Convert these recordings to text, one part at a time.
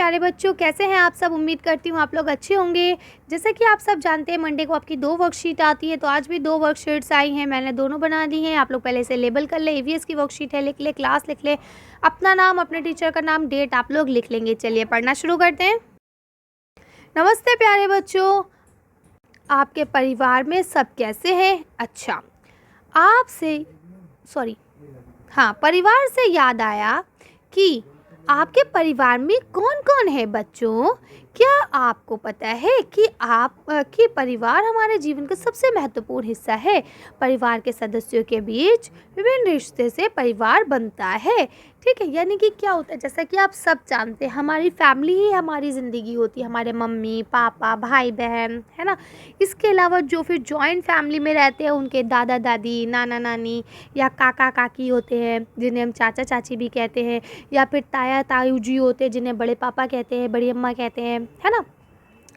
प्यारे बच्चों, कैसे हैं आप सब। उम्मीद करती हूँ आप लोग अच्छे होंगे। जैसा कि आप सब जानते हैं मंडे को आपकी 2 वर्कशीट आती है, तो आज भी 2 वर्कशीट्स आई हैं। मैंने दोनों बना दी हैं। आप लोग पहले से लेबल कर ले। ईवीएस की वर्कशीट है, लिख ले, क्लास लिख ले, अपना नाम, अपने टीचर का नाम, डेट आप लोग लिख लेंगे। चलिए पढ़ना शुरू करते हैं। नमस्ते प्यारे बच्चों, आपके परिवार में सब कैसे हैं। अच्छा, आपसे परिवार से याद आया कि आपके परिवार में कौन-कौन है बच्चों? क्या आपको पता है कि कि परिवार हमारे जीवन का सबसे महत्वपूर्ण हिस्सा है। परिवार के सदस्यों के बीच विभिन्न रिश्ते से परिवार बनता है। ठीक है, यानी कि क्या होता है, जैसा कि आप सब जानते हैं हमारी फैमिली ही हमारी ज़िंदगी होती है। हमारे मम्मी पापा, भाई बहन, है ना। इसके अलावा जो फिर जॉइंट फैमिली में रहते हैं उनके दादा दादी, नाना नानी या काका काकी होते हैं जिन्हें हम चाचा चाची भी कहते हैं, या फिर ताया ताऊ जी होते हैं जिन्हें बड़े पापा कहते हैं, बड़ी अम्मा कहते हैं, है ना।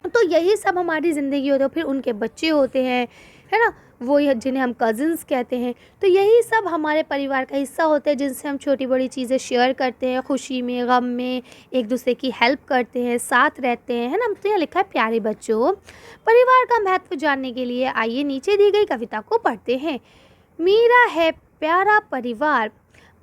तो यही सब हमारी ज़िंदगी होती है। फिर उनके बच्चे होते हैं, है ना, वो जिन्हें हम कज़िन्स कहते हैं। तो यही सब हमारे परिवार का हिस्सा होते हैं जिनसे हम छोटी बड़ी चीज़ें शेयर करते हैं, खुशी में, गम में एक दूसरे की हेल्प करते हैं, साथ रहते हैं, है ना। तो यहाँ लिखा है प्यारे बच्चों, परिवार का महत्व जानने के लिए आइए नीचे दी गई कविता को पढ़ते हैं। मेरा है प्यारा परिवार,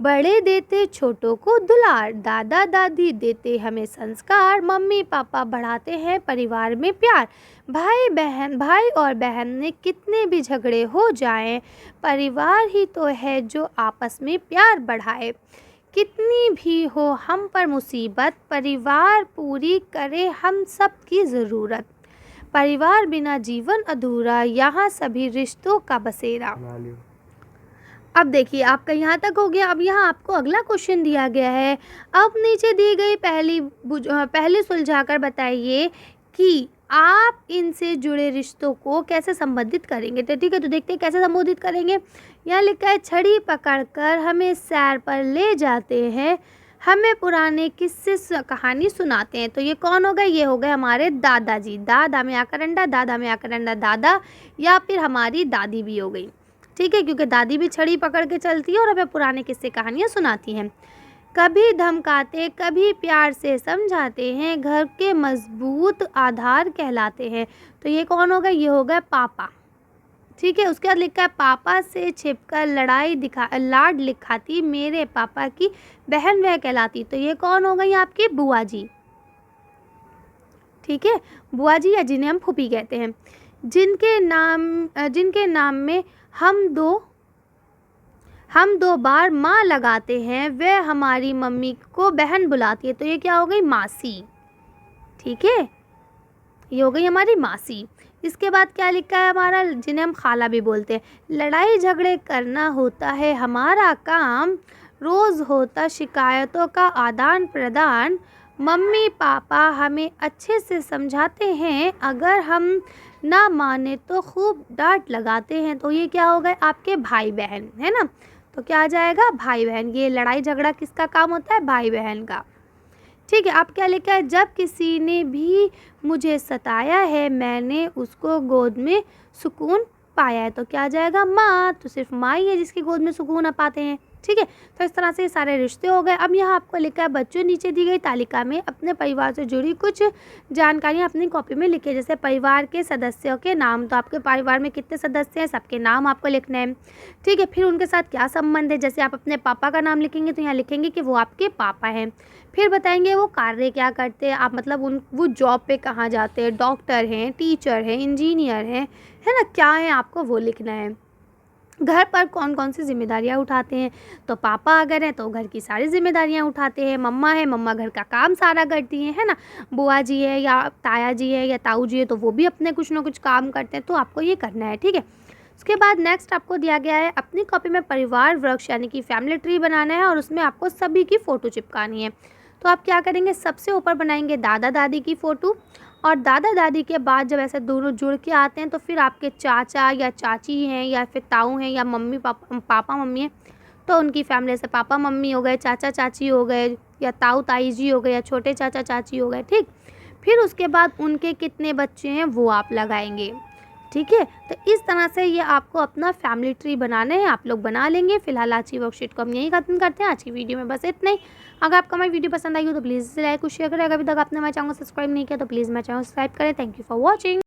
बड़े देते छोटों को दुलार, दादा दादी देते हमें संस्कार, मम्मी पापा बढ़ाते हैं परिवार में प्यार। भाई और बहन में कितने भी झगड़े हो जाएं, परिवार ही तो है जो आपस में प्यार बढ़ाए। कितनी भी हो हम पर मुसीबत, परिवार पूरी करे हम सब की ज़रूरत। परिवार बिना जीवन अधूरा, यहाँ सभी रिश्तों का बसेरा। अब देखिए आपका यहाँ तक हो गया। अब यहाँ आपको अगला क्वेश्चन दिया गया है। अब नीचे दी गई पहले सुलझाकर बताइए कि आप इनसे जुड़े रिश्तों को कैसे संबोधित करेंगे। तो ठीक है, तो देखते हैं कैसे संबोधित करेंगे। यहाँ लिखा है छड़ी पकड़कर हमें सैर पर ले जाते हैं, हमें पुराने किस्से कहानी सुनाते हैं। तो ये कौन हो गए? ये हो गए हमारे दादाजी। दादा में आकर अंडा, दादा में आकर अंडा दादा, या फिर हमारी दादी भी हो गई। ठीक है, क्योंकि दादी भी छड़ी पकड़ के चलती है और हमें पुराने किस्से कहानियाँ सुनाती हैं। कभी धमकाते कभी प्यार से समझाते हैं, घर के मजबूत आधार कहलाते हैं। तो ये कौन हो गए? ये हो गए पापा। ठीक है, उसके बाद लिखा है पापा से छिपकर लाड लिखाती, मेरे पापा की बहन वह कहलाती। तो ये कौन हो गई? आपकी बुआ जी। ठीक है, बुआ जी, या जिन्हें हम फूफी कहते हैं, जिनके नाम में हम दो बार माँ लगाते हैं, वह हमारी मम्मी को बहन बुलाती है। तो ये क्या हो गई? मासी। ठीक है, ये हो गई हमारी मासी। इसके बाद क्या लिखा है हमारा, जिन्हें हम खाला भी बोलते हैं। लड़ाई झगड़े करना होता है हमारा काम, रोज़ होता शिकायतों का आदान प्रदान, मम्मी पापा हमें अच्छे से समझाते हैं, अगर हम ना माने तो खूब डांट लगाते हैं। तो ये क्या हो गए? आपके भाई बहन, है ना। तो क्या आ जाएगा? भाई बहन। ये लड़ाई झगड़ा किसका काम होता है? भाई बहन का। ठीक है, आप क्या लिखा है? जब किसी ने भी मुझे सताया है, मैंने उसको गोद में सुकून पाया है। तो क्या आ जाएगा? माँ। तो सिर्फ माँ ही है जिसकी गोद में सुकून आ पाते हैं। ठीक है, तो इस तरह से सारे रिश्ते हो गए। अब यहाँ आपको लिखा है बच्चों, नीचे दी गई तालिका में अपने परिवार से जुड़ी कुछ जानकारियाँ अपनी कॉपी में लिखिए। जैसे परिवार के सदस्यों के नाम, तो आपके परिवार में कितने सदस्य हैं, सबके नाम आपको लिखना है। ठीक है, फिर उनके साथ क्या संबंध है। जैसे आप अपने पापा का नाम लिखेंगे तो यहाँ लिखेंगे कि वो आपके पापा हैं। फिर बताएंगे वो कार्य क्या करते हैं, आप मतलब वो जॉब पे कहाँ जाते हैं, डॉक्टर हैं, टीचर हैं, इंजीनियर हैं, है ना, क्या है आपको वो लिखना है। घर पर कौन कौन सी जिम्मेदारियां उठाते हैं। तो पापा अगर हैं तो घर की सारी जिम्मेदारियां उठाते हैं, मम्मा है, मम्मा घर का काम सारा करती हैं, है ना। बुआ जी है या ताया जी है या ताऊ जी है तो वो भी अपने कुछ ना कुछ काम करते हैं। तो आपको ये करना है। ठीक है, उसके बाद नेक्स्ट आपको दिया गया है अपनी कॉपी में परिवार वृक्ष यानी कि फैमिली ट्री बनाना है और उसमें आपको सभी की फ़ोटो चिपकानी है। तो आप क्या करेंगे? सबसे ऊपर बनाएंगे दादा दादी की फ़ोटो, और दादा दादी के बाद जब ऐसे दोनों जुड़ के आते हैं तो फिर आपके चाचा या चाची हैं या फिर ताऊ हैं या मम्मी पापा मम्मी हैं, तो उनकी फैमिली से पापा मम्मी हो गए, चाचा चाची हो गए, या ताऊ ताई जी हो गए, या छोटे चाचा चाची हो गए। ठीक, फिर उसके बाद उनके कितने बच्चे हैं वो आप लगाएंगे। ठीक है। तो इस तरह से ये आपको अपना फैमिली ट्री बनाने हैं, आप लोग बना लेंगे। फिलहाल आज की वर्कशीट को हम यहीं खत्म करते हैं। आज की वीडियो में बस इतना ही। अगर आपको हमारी वीडियो पसंद आई हो तो प्लीज़ लाइक और शेयर करें। अगर अभी तक आपने हमारे चैनल को सब्सक्राइब नहीं किया तो प्लीज़ मेरे चैनल को सब्सक्राइब करें। Thank you for watching.